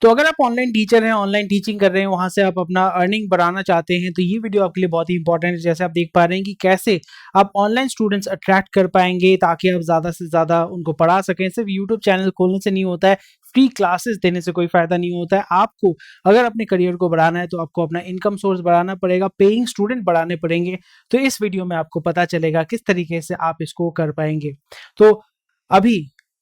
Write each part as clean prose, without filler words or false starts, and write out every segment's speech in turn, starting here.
तो अगर आप ऑनलाइन टीचर हैं, ऑनलाइन टीचिंग कर रहे हैं, वहाँ से आप अपना अर्निंग बढ़ाना चाहते हैं, तो ये वीडियो आपके लिए बहुत ही इंपॉर्टेंट है। जैसे आप देख पा रहे हैं कि कैसे आप ऑनलाइन स्टूडेंट्स अट्रैक्ट कर पाएंगे ताकि आप ज़्यादा से ज़्यादा उनको पढ़ा सकें। सिर्फ यूट्यूब चैनल खोलने से नहीं होता है, फ्री क्लासेस देने से कोई फ़ायदा नहीं होता है। आपको अगर अपने करियर को बढ़ाना है तो आपको अपना इनकम सोर्स बढ़ाना पड़ेगा, पेइंग स्टूडेंट बढ़ाने पड़ेंगे। तो इस वीडियो में आपको पता चलेगा किस तरीके से आप इसको कर पाएंगे। तो अभी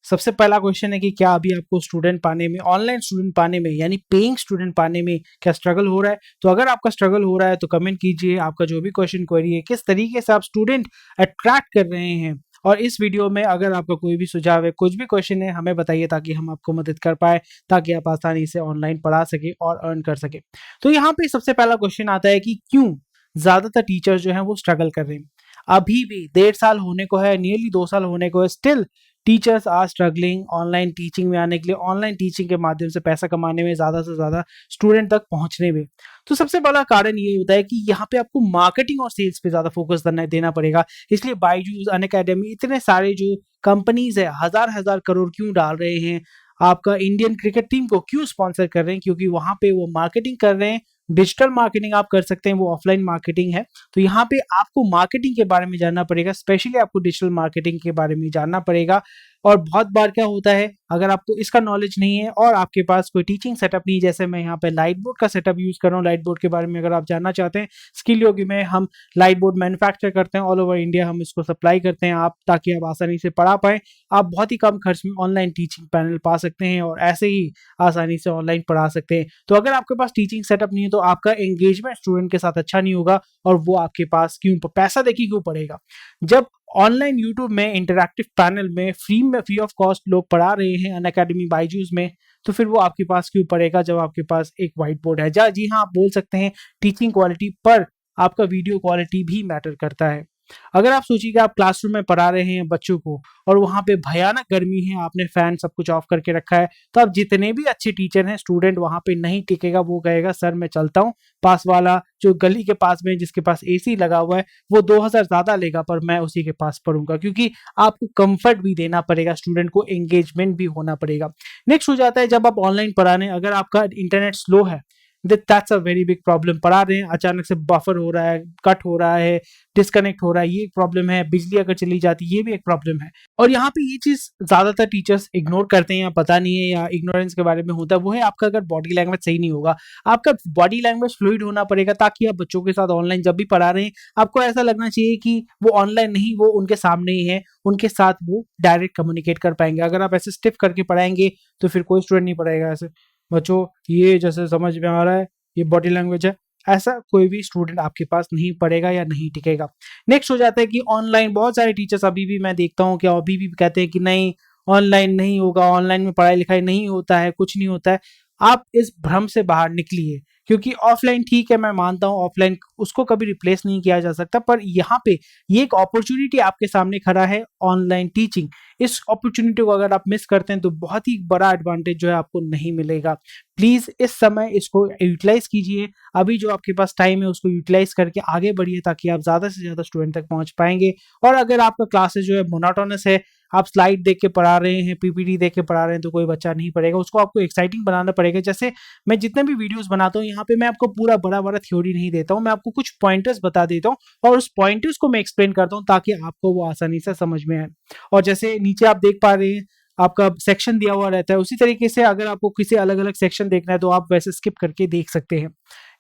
सबसे पहला क्वेश्चन है कि क्या अभी आपको स्टूडेंट पाने में, ऑनलाइन स्टूडेंट पाने में यानी पेइंग स्टूडेंट पाने में क्या स्ट्रगल हो रहा है? तो अगर आपका स्ट्रगल हो रहा है तो कमेंट कीजिए आपका जो भी क्वेश्चन क्वेरी है, किस तरीके से आप स्टूडेंट अट्रैक्ट कर रहे हैं। और इस वीडियो में अगर आपका कोई भी सुझाव है, कुछ भी क्वेश्चन है, हमें बताइए ताकि हम आपको मदद कर पाए, ताकि आप आसानी से ऑनलाइन पढ़ा सके और अर्न कर सके। तो यहाँ पे सबसे पहला क्वेश्चन आता है कि क्यों ज्यादातर टीचर जो हैं वो स्ट्रगल कर रहे हैं। अभी भी 1.5 साल होने को है, नियरली 2 साल होने को है, still teachers are struggling online teaching में आने के लिए, ऑनलाइन टीचिंग के माध्यम से पैसा कमाने में, ज़्यादा से ज़्यादा स्टूडेंट तक पहुंचने में। तो सबसे बड़ा कारण ये होता है कि यहाँ पे आपको मार्केटिंग और सेल्स पे ज़्यादा फोकस देना पड़ेगा। इसलिए बायजूस, अनअकैडमी, इतने सारे जो कंपनीज है हजार हजार करोड़ क्यों डाल रहे हैं, आपका इंडियन क्रिकेट टीम को क्यों स्पॉन्सर कर रहे हैं, क्योंकि वहाँ पे वो मार्केटिंग कर रहे हैं। डिजिटल मार्केटिंग आप कर सकते हैं, वो ऑफलाइन मार्केटिंग है। तो यहाँ पे आपको मार्केटिंग के बारे में जानना पड़ेगा, स्पेशली आपको डिजिटल मार्केटिंग के बारे में जानना पड़ेगा। और बहुत बार क्या होता है, अगर आपको इसका नॉलेज नहीं है और आपके पास कोई टीचिंग सेटअप नहीं, जैसे मैं यहाँ पे लाइट बोर्ड का सेटअप यूज कर रहा हूँ, लाइट बोर्ड के बारे में अगर आप जानना चाहते हैं, स्किल योगी में हम लाइट बोर्ड मैन्युफैक्चर करते हैं, ऑल ओवर इंडिया हम इसको सप्लाई करते हैं आप, ताकि आप आसानी से पढ़ा पाएं। आप बहुत ही कम खर्च में ऑनलाइन टीचिंग पैनल पा सकते हैं और ऐसे ही आसानी से ऑनलाइन पढ़ा सकते हैं। तो अगर आपके पास टीचिंग सेटअप नहीं है तो आपका एंगेजमेंट स्टूडेंट के साथ अच्छा नहीं होगा, और वो आपके पास क्यों पैसा देखिए क्यों पड़ेगा। जब ऑनलाइन यूट्यूब में इंटरैक्टिव पैनल में फ्री ऑफ कॉस्ट लोग पढ़ा रहे हैं अनअकैडमी, बायजूस में, तो फिर वो आपके पास क्यों पड़ेगा जब आपके पास एक व्हाइट बोर्ड है। जी हाँ, आप बोल सकते हैं टीचिंग क्वालिटी, पर आपका वीडियो क्वालिटी भी मैटर करता है। अगर आप सोचिएगा आप क्लासरूम में पढ़ा रहे हैं बच्चों को और वहां पे भयानक गर्मी है, आपने फैन सब कुछ ऑफ करके रखा है, तो आप जितने भी अच्छे टीचर हैं, स्टूडेंट वहां पे नहीं टिकेगा। वो कहेगा सर मैं चलता हूँ, पास वाला जो गली के पास में जिसके पास एसी लगा हुआ है वो 2000 ज्यादा लेगा, पर मैं उसी के पास पढ़ूंगा। क्योंकि आपको कंफर्ट भी देना पड़ेगा, स्टूडेंट को एंगेजमेंट भी होना पड़ेगा। नेक्स्ट हो जाता है जब आप ऑनलाइन पढ़ाने, अगर आपका इंटरनेट स्लो है, that's a very big problem. पढ़ा रहे हैं, अचानक से बफर हो रहा है, कट हो रहा है, डिस्कनेक्ट हो रहा है, ये एक प्रॉब्लम है। बिजली अगर चली जाती है, ये भी एक प्रॉब्लम है। और यहाँ पे ये चीज ज्यादातर टीचर्स इग्नोर करते हैं, या पता नहीं है, या इग्नोरेंस के बारे में होता है, वो है आपका अगर बॉडी लैंग्वेज सही नहीं होगा। आपका बॉडी लैंग्वेज फ्लूइड होना पड़ेगा, ताकि आप बच्चों के साथ ऑनलाइन जब भी पढ़ा रहे हैं, आपको ऐसा लगना चाहिए कि वो ऑनलाइन नहीं, वो उनके सामने ही है, उनके साथ वो डायरेक्ट कम्युनिकेट कर पाएंगे। अगर आप ऐसे स्टिफ करके पढ़ाएंगे तो फिर कोई स्टूडेंट नहीं पढ़ेगा ऐसे, बच्चों ये जैसे समझ में आ रहा है, ये बॉडी लैंग्वेज है, ऐसा कोई भी स्टूडेंट आपके पास नहीं पढ़ेगा या नहीं टिकेगा। नेक्स्ट हो जाता है कि ऑनलाइन, बहुत सारे टीचर्स अभी भी मैं देखता हूँ कि अभी भी कहते हैं कि नहीं ऑनलाइन नहीं होगा, ऑनलाइन में पढ़ाई लिखाई नहीं होता है, कुछ नहीं होता है। आप इस भ्रम से बाहर निकलिए, क्योंकि ऑफलाइन ठीक है, मैं मानता हूँ ऑफलाइन उसको कभी रिप्लेस नहीं किया जा सकता, पर यहाँ पे ये एक अपॉर्चुनिटी आपके सामने खड़ा है, ऑनलाइन टीचिंग। इस अपॉर्चुनिटी को अगर आप मिस करते हैं तो बहुत ही बड़ा एडवांटेज जो है आपको नहीं मिलेगा। प्लीज इस समय इसको यूटिलाइज कीजिए, अभी जो आपके पास टाइम है उसको यूटिलाइज करके आगे बढ़िए, ताकि आप ज्यादा से ज्यादा स्टूडेंट तक पहुंच पाएंगे। और अगर आपका क्लासेस जो है मोनोटोनस है, आप स्लाइड देख के पढ़ा रहे हैं, पीपीटी देख के पढ़ा रहे हैं, तो कोई बच्चा नहीं पढ़ेगा, उसको आपको एक्साइटिंग बनाना पड़ेगा। जैसे मैं जितने भी वीडियोस बनाता हूँ यहाँ पे मैं आपको पूरा बड़ा बड़ा थ्योरी नहीं देता हूँ, मैं आपको कुछ पॉइंटर्स बता देता हूँ और उस पॉइंटर्स को मैं एक्सप्लेन करता हूँ ताकि आपको वो आसानी से समझ में आए। और जैसे नीचे आप देख पा रहे हैं आपका सेक्शन दिया हुआ रहता है, उसी तरीके से अगर आपको किसी अलग अलग सेक्शन देखना है तो आप वैसे स्किप करके देख सकते हैं।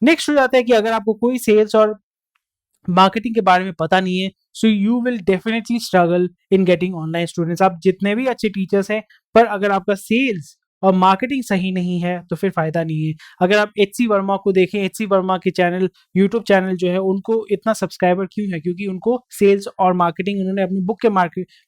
नेक्स्ट हो जाता है कि अगर आपको कोई सेल्स और मार्केटिंग के बारे में पता नहीं है, so you will definitely struggle in getting online students. आप जितने भी अच्छे टीचर्स हैं, पर अगर आपका सेल्स और मार्केटिंग सही नहीं है तो फिर फायदा नहीं है। अगर आप एचसी वर्मा को देखें, एचसी वर्मा के चैनल, यूट्यूब चैनल जो है, उनको इतना सब्सक्राइबर क्यों है? क्योंकि उनको सेल्स और मार्केटिंग उन्होंने अपनी बुक के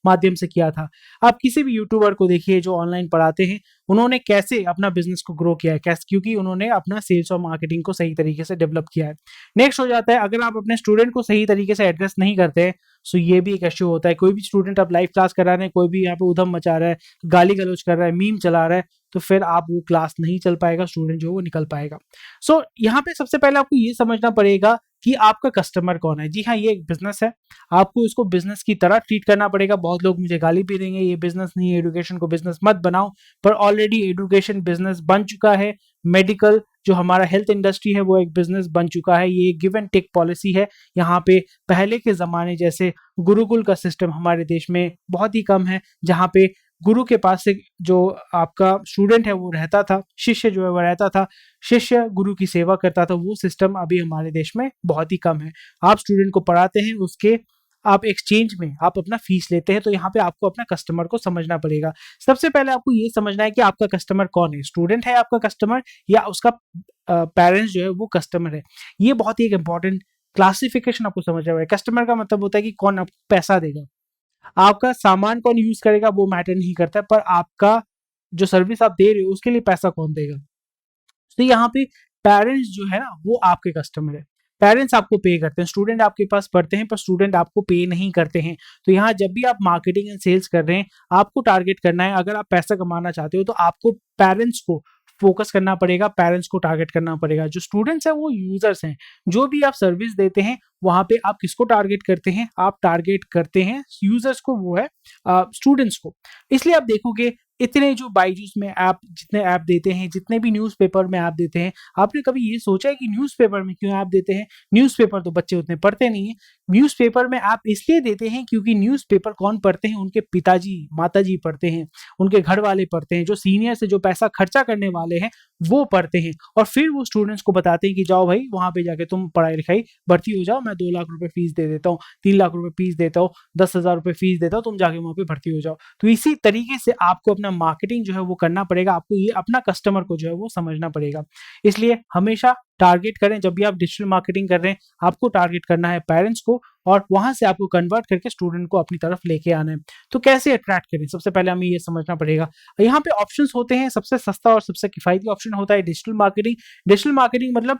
माध्यम से किया था। आप किसी भी यूट्यूबर को देखिए जो ऑनलाइन पढ़ाते हैं, उन्होंने कैसे अपना बिजनेस को ग्रो किया है, कैसे, क्योंकि उन्होंने अपना सेल्स और मार्केटिंग को सही तरीके से डेवलप किया है। नेक्स्ट हो जाता है अगर आप अपने स्टूडेंट को सही तरीके से एड्रेस नहीं करते हैं सो ये भी एक इश्यू होता है। कोई भी स्टूडेंट अब लाइव क्लास करा रहे हैं, कोई भी यहाँ पे उधम मचा रहा है, गाली गलौज कर रहा है, मीम चला रहा है, तो फिर आप वो क्लास नहीं चल पाएगा, स्टूडेंट जो है वो निकल पाएगा। सो यहाँ पे सबसे पहले आपको ये समझना पड़ेगा कि आपका कस्टमर कौन है। जी हाँ, ये एक बिजनेस है, आपको इसको बिजनेस की तरह ट्रीट करना पड़ेगा। बहुत लोग मुझे गाली भी देंगे, ये बिजनेस नहीं है, एजुकेशन को बिजनेस मत बनाओ, पर ऑलरेडी एजुकेशन बिजनेस बन चुका है। मेडिकल जो हमारा हेल्थ इंडस्ट्री है वो एक बिजनेस बन चुका है। ये गिव एंड टेक पॉलिसी है। यहाँ पे पहले के जमाने जैसे गुरुकुल का सिस्टम हमारे देश में बहुत ही कम है, जहाँ पे गुरु के पास से जो आपका स्टूडेंट है वो रहता था, शिष्य जो है वो रहता था, शिष्य गुरु की सेवा करता था। वो सिस्टम अभी हमारे देश में बहुत ही कम है। आप स्टूडेंट को पढ़ाते हैं, उसके आप एक्सचेंज में आप अपना फीस लेते हैं। तो यहाँ पे आपको अपना कस्टमर को समझना पड़ेगा। सबसे पहले आपको ये समझना है कि आपका कस्टमर कौन है, स्टूडेंट है आपका कस्टमर या उसका पेरेंट्स जो है वो कस्टमर है। ये बहुत ही एक इंपॉर्टेंट क्लासिफिकेशन आपको समझना है। कस्टमर का मतलब होता है कि कौन आपको पैसा देगा, आपका सामान कौन यूज करेगा वो मैटर नहीं करता, पर आपका जो सर्विस आप दे रहे हो उसके लिए पैसा कौन देगा। तो यहाँ पे पेरेंट्स जो है ना वो आपके कस्टमर है। पेरेंट्स आपको पे करते हैं, स्टूडेंट आपके पास पढ़ते हैं पर स्टूडेंट आपको पे नहीं करते हैं। तो यहाँ जब भी आप मार्केटिंग एंड सेल्स कर रहे हैं, आपको टारगेट करना है। अगर आप पैसा कमाना चाहते हो तो आपको पेरेंट्स को फोकस करना पड़ेगा, पेरेंट्स को टारगेट करना पड़ेगा। जो स्टूडेंट्स हैं वो यूजर्स हैं। जो भी आप सर्विस देते हैं वहां पे आप किसको टारगेट करते हैं, आप टारगेट करते हैं यूजर्स को, वो है स्टूडेंट्स को। इसलिए आप देखोगे इतने जो बायजूस में ऐप, जितने ऐप देते हैं, जितने भी न्यूज़पेपर में ऐप देते हैं, आपने कभी ये सोचा है कि न्यूज़पेपर में क्यों ऐप देते हैं? न्यूज़पेपर तो बच्चे उतने पढ़ते नहीं है। न्यूज़पेपर में ऐप इसलिए देते हैं क्योंकि न्यूज़पेपर कौन पढ़ते हैं, उनके पिताजी माताजी पढ़ते हैं, उनके घर वाले पढ़ते हैं, जो सीनियर से जो पैसा खर्चा करने वाले हैं वो पढ़ते हैं। और फिर वो स्टूडेंट्स को बताते हैं कि जाओ भाई वहां पे जाके तुम पढ़ाई लिखाई भर्ती हो जाओ, मैं 2 लाख रुपए फीस दे देता हूँ, 3 लाख रुपए फीस देता हूँ, 10,000 रुपए फीस देता हूँ, तुम जाके वहां पे भर्ती हो जाओ। तो इसी तरीके से आपको अपना मार्केटिंग जो है वो करना पड़ेगा। आपको ये अपना कस्टमर को जो है वो समझना पड़ेगा। इसलिए हमेशा टारगेट करें, जब भी आप डिजिटल मार्केटिंग कर रहे हैं आपको टारगेट करना है पेरेंट्स को, और वहां से आपको कन्वर्ट करके स्टूडेंट को अपनी तरफ लेके आना है। तो कैसे अट्रैक्ट करें, सबसे पहले हमें ये समझना पड़ेगा। यहाँ पे ऑप्शंस होते हैं, सबसे सस्ता और सबसे किफायती ऑप्शन होता है डिजिटल मार्केटिंग। डिजिटल मार्केटिंग मतलब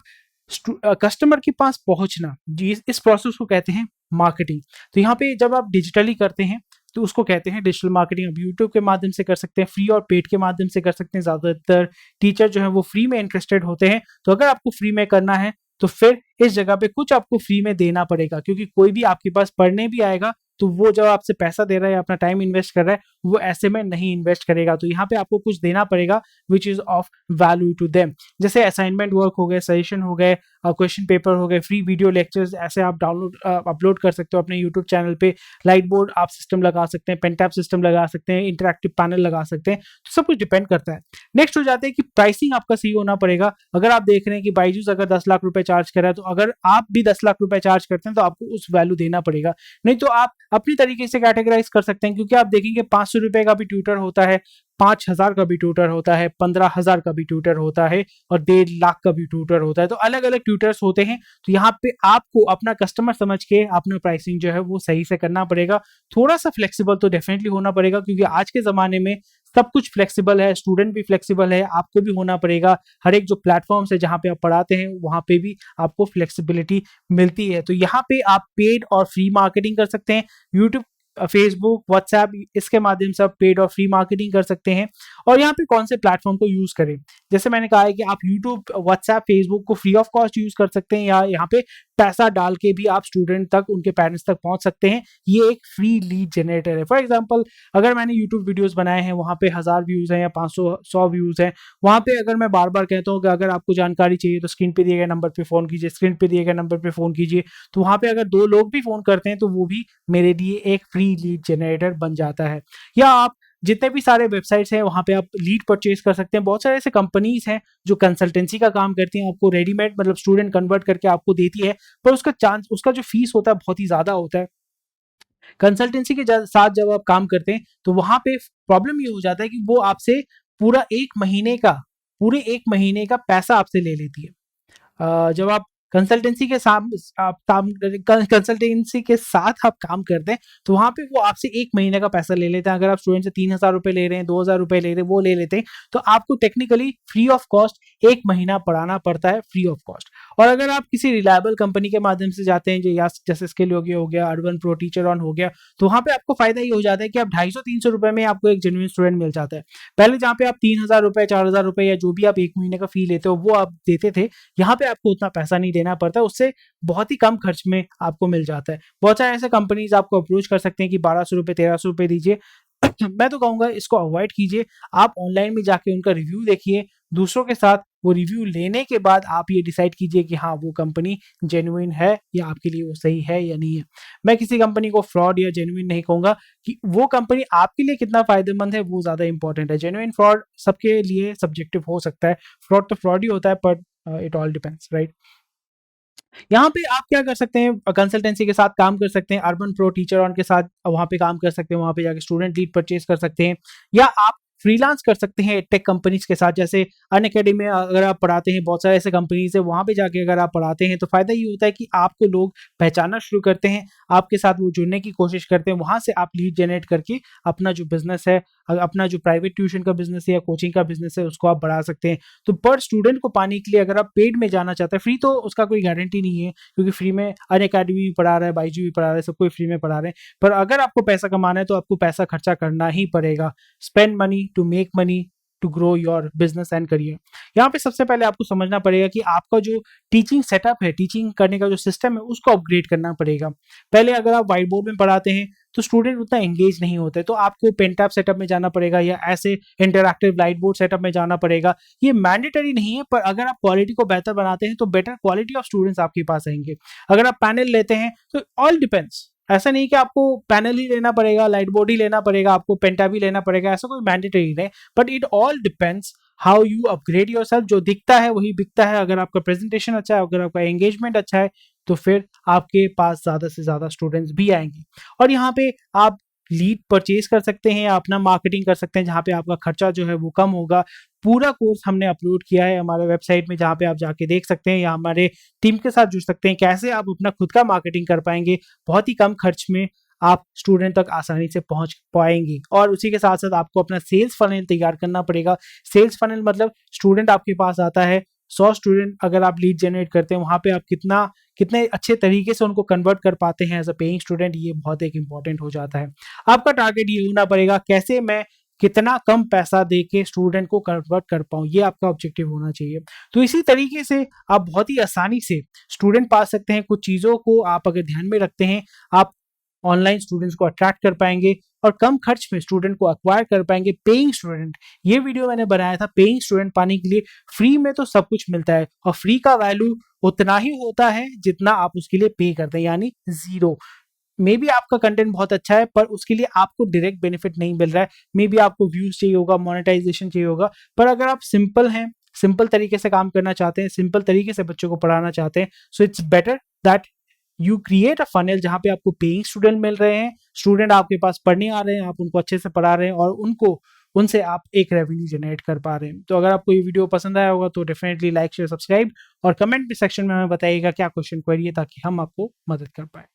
कस्टमर के पास पहुंचना, जी इस प्रोसेस को कहते हैं मार्केटिंग। तो यहाँ पे जब आप डिजिटली करते हैं तो उसको कहते हैं डिजिटल मार्केटिंग। आप यूट्यूब के माध्यम से कर सकते हैं, फ्री और पेड के माध्यम से कर सकते हैं। ज्यादातर टीचर जो है वो फ्री में इंटरेस्टेड होते हैं। तो अगर आपको फ्री में करना है तो फिर इस जगह पे कुछ आपको फ्री में देना पड़ेगा, क्योंकि कोई भी आपके पास पढ़ने भी आएगा तो वो जब आपसे पैसा दे रहा है या अपना टाइम इन्वेस्ट कर रहा है वो ऐसे में नहीं इन्वेस्ट करेगा। तो यहाँ पे आपको कुछ देना पड़ेगा which is of value to them. जैसे असाइनमेंट वर्क हो गए, सजेशन हो गए, क्वेश्चन पेपर हो गए, फ्री वीडियो लेक्चर्स ऐसे आप डाउनलोड अपलोड कर सकते हो अपने यूट्यूब चैनल पे। लाइट बोर्ड आप सिस्टम लगा सकते हैं, पेनटैप सिस्टम लगा सकते हैं, इंटरैक्टिव पैनल लगा सकते हैं। तो सब कुछ डिपेंड करता है। नेक्स्ट हो जाते हैं कि प्राइसिंग आपका सही होना पड़ेगा। अगर आप देख रहे हैं कि बायजूस अगर 10 लाख रुपए चार्ज कर रहा है, तो अगर आप भी 10 लाख रुपए चार्ज करते हैं तो आपको उस वैल्यू देना पड़ेगा। नहीं तो आप अपनी तरीके से कैटेगराइज कर सकते हैं, क्योंकि आप देखेंगे 500 रुपए का भी ट्यूटर होता है, 5,000 का भी ट्यूटर होता है, 15,000 का भी ट्यूटर होता है और 1.5 लाख का भी ट्यूटर होता है। तो अलग अलग ट्यूटर्स होते हैं। तो यहाँ पे आपको अपना कस्टमर समझ के अपना प्राइसिंग जो है वो सही से करना पड़ेगा। थोड़ा सा फ्लेक्सिबल तो डेफिनेटली होना पड़ेगा, क्योंकि आज के जमाने में सब कुछ फ्लेक्सिबल है, स्टूडेंट भी फ्लेक्सिबल है, आपको भी होना पड़ेगा। हर एक जो प्लेटफॉर्म्स है जहाँ पे आप पढ़ाते हैं वहाँ पे भी आपको फ्लेक्सिबिलिटी मिलती है। तो यहाँ पे आप पेड और फ्री मार्केटिंग कर सकते हैं। यूट्यूब, फेसबुक, व्हाट्सएप, इसके माध्यम से आप पेड और फ्री मार्केटिंग कर सकते हैं। और यहाँ पे कौन से प्लेटफॉर्म को यूज करें, जैसे मैंने कहा है कि आप यूट्यूब, व्हाट्सएप, फेसबुक को फ्री ऑफ कॉस्ट यूज कर सकते हैं, या यहाँ पे पैसा डाल के भी आप स्टूडेंट तक, उनके पेरेंट्स तक पहुंच सकते हैं। ये एक फ्री लीड जनरेटर है। फॉर एग्जांपल, अगर मैंने यूट्यूब वीडियोस बनाए हैं, वहां पे 1000 व्यूज हैं या 500 व्यूज हैं, वहां पे अगर मैं बार बार कहता हूँ कि अगर आपको जानकारी चाहिए तो स्क्रीन पे दिए गए नंबर पे फोन कीजिए, स्क्रीन पे दिए गए नंबर पे फोन कीजिए, तो वहां पे अगर 2 लोग भी फोन करते हैं तो वो भी मेरे लिए एक फ्री लीड जनरेटर बन जाता है। या आप जितने भी सारे वेबसाइट्स हैं वहां पे आप लीड परचेज कर सकते हैं। बहुत सारे ऐसे कंपनीज हैं जो कंसल्टेंसी का काम करती हैं, आपको रेडीमेड मतलब स्टूडेंट कन्वर्ट करके आपको देती है, पर उसका जो फीस होता है बहुत ही ज्यादा होता है। कंसल्टेंसी के साथ जब आप काम करते हैं तो वहां पे प्रॉब्लम ये हो जाता है कि वो आपसे पूरा 1 महीने का पैसा आपसे ले लेती है। जब आप कंसल्टेंसी के साथ आप काम करते हैं तो वहां पे वो आपसे 1 महीने का पैसा ले लेते हैं। अगर आप स्टूडेंट से 3,000 रुपए ले रहे हैं, 2,000 रुपए ले रहे हैं, वो ले लेते हैं, तो आपको टेक्निकली फ्री ऑफ कॉस्ट 1 महीना पढ़ाना पड़ता है, फ्री ऑफ कॉस्ट। और अगर आप किसी रिलायबल कंपनी के माध्यम से जाते हैं, जैसे स्किल हो गया, अर्बन प्रो, टीचर ऑन हो गया, तो वहाँ पे आपको फायदा ये हो जाता है कि आप 250-300 रुपए में आपको एक जेन्युइन स्टूडेंट मिल जाता है। पहले जहाँ पे आप 3000 रुपए, 4000 रुपए या जो भी आप एक महीने का फी लेते हो वो आप देते थे, यहाँ पे आपको उतना पैसा नहीं देना पड़ता, उससे बहुत ही कम खर्च में आपको मिल जाता है। बहुत सारे ऐसे कंपनीज आपको अप्रोच कर सकते हैं कि 1200 रुपए, 1300 रुपए दीजिए। मैं तो कहूंगा इसको अवॉइड कीजिए। आप ऑनलाइन में जाके उनका रिव्यू देखिए, दूसरों के साथ वो रिव्यू लेने के बाद आप ये डिसाइड कीजिए कि हाँ वो कंपनी जेन्युइन है या आपके लिए वो सही है या नहीं है। मैं किसी कंपनी को फ्रॉड या जेन्युइन नहीं कहूंगा, कि वो कंपनी आपके लिए कितना फायदेमंद है वो ज्यादा इंपॉर्टेंट है। जेन्युइन फ्रॉड सबके लिए सब्जेक्टिव हो सकता है, फ्रॉड तो फ्रॉड ही होता है, but it all depends, right. यहाँ पे आप क्या कर सकते हैं, कंसल्टेंसी के साथ काम कर सकते हैं, अर्बन प्रो, टीचर ऑन के साथ वहाँ पे काम कर सकते हैं, वहाँ पे जाके स्टूडेंट लीड परचेज कर सकते हैं, या आप फ्रीलांस कर सकते हैं टेक कंपनीज के साथ। जैसे अनअकैडमी में अगर आप पढ़ाते हैं, बहुत सारे ऐसे कंपनीज है, वहाँ पे जाके अगर आप पढ़ाते हैं तो फायदा ये होता है कि आपको लोग पहचानना शुरू करते हैं, आपके साथ वो जुड़ने की कोशिश करते हैं, वहाँ से आप लीड जनरेट करके अपना जो बिजनेस है, अपना जो प्राइवेट ट्यूशन का बिजनेस है या कोचिंग का बिजनेस है उसको आप बढ़ा सकते हैं। तो पर स्टूडेंट को पाने के लिए अगर आप पेड में जाना चाहते हैं, फ्री तो उसका कोई गारंटी नहीं है, क्योंकि फ्री में अनअकैडमी भी पढ़ा रहा है, बाईजू भी पढ़ा रहा है, सब कोई फ्री में पढ़ा रहे हैं, पर अगर आपको पैसा कमाना है तो आपको पैसा खर्चा करना ही पड़ेगा। Spend money to make money to grow your business and career. यहाँ पे सबसे पहले आपको समझना पड़ेगा कि आपका जो टीचिंग सेटअप है, टीचिंग करने का जो सिस्टम है उसको अपग्रेड करना पड़ेगा। पहले अगर आप व्हाइट बोर्ड में पढ़ाते हैं तो स्टूडेंट उतना एंगेज नहीं होते, तो आपको पेंटैप सेटअप में जाना पड़ेगा या ऐसे इंटरैक्टिव लाइट बोर्ड सेटअप में जाना पड़ेगा। ये मैंडेटरी नहीं है, पर अगर आप क्वालिटी को बेहतर बनाते हैं तो बेटर क्वालिटी ऑफ स्टूडेंट्स आपके पास आएंगे। अगर आप पैनल लेते हैं तो ऑल डिपेंड्स, ऐसा नहीं कि आपको पैनल ही लेना पड़ेगा, लाइट बोर्ड ही लेना पड़ेगा, आपको पेंटा भी लेना पड़ेगा, ऐसा कोई मैंडेटरी नहीं, but it all depends how you upgrade yourself. जो दिखता है वही बिकता है। अगर आपका प्रेजेंटेशन अच्छा है, अगर आपका एंगेजमेंट अच्छा है, तो फिर आपके पास ज्यादा से ज्यादा स्टूडेंट्स भी आएंगे। और यहाँ पे आप लीड परचेज कर सकते हैं या अपना मार्केटिंग कर सकते हैं, जहाँ पे आपका खर्चा जो है वो कम होगा। पूरा कोर्स हमने अपलोड किया है हमारे वेबसाइट में, जहाँ पे आप जाके देख सकते हैं या हमारे टीम के साथ जुड़ सकते हैं, कैसे आप अपना खुद का मार्केटिंग कर पाएंगे, बहुत ही कम खर्च में आप स्टूडेंट तक आसानी से पहुंच पाएंगे। और उसी के साथ साथ आपको अपना सेल्स फनल तैयार करना पड़ेगा। सेल्स फनल मतलब स्टूडेंट आपके पास आता है, 100 स्टूडेंट अगर आप लीड जनरेट करते हैं, वहां पे आप कितने अच्छे तरीके से उनको कन्वर्ट कर पाते हैं एज अ पेइंग स्टूडेंट, ये बहुत एक इंपॉर्टेंट हो जाता है। आपका टारगेट ये होना पड़ेगा, कैसे मैं कितना कम पैसा दे के स्टूडेंट को कन्वर्ट कर पाऊं, ये आपका ऑब्जेक्टिव होना चाहिए। तो इसी तरीके से आप बहुत ही आसानी से स्टूडेंट पा सकते हैं। कुछ चीजों को आप अगर ध्यान में रखते हैं, आप ऑनलाइन स्टूडेंट्स को अट्रैक्ट कर पाएंगे और कम खर्च में स्टूडेंट को अक्वायर कर पाएंगे। पेइंग स्टूडेंट, ये वीडियो मैंने बनाया था पेइंग स्टूडेंट पाने के लिए। फ्री में तो सब कुछ मिलता है और फ्री का वैल्यू उतना ही होता है जितना आप उसके लिए पे करते हैं, यानी जीरो। मे बी आपका कंटेंट बहुत अच्छा है पर उसके लिए आपको डायरेक्ट बेनिफिट नहीं मिल रहा है, मे बी आपको व्यूज चाहिए होगा, मोनेटाइजेशन चाहिए होगा, पर अगर आप सिंपल हैं, सिंपल तरीके से काम करना चाहते हैं, सिंपल तरीके से बच्चों को पढ़ाना चाहते हैं, so it's better that you create a funnel जहां पे आपको पेइंग स्टूडेंट मिल रहे हैं, स्टूडेंट आपके पास पढ़ने आ रहे हैं, आप उनको अच्छे से पढ़ा रहे हैं और उनसे आप एक रेवेन्यू जनरेट कर पा रहे हैं। तो अगर आपको ये वीडियो पसंद आया होगा तो डेफिनेटली लाइक, शेयर, सब्सक्राइब और कमेंट सेक्शन में हमें बताइएगा क्या क्वेश्चन क्वेरी है, ताकि हम आपको मदद कर पाए।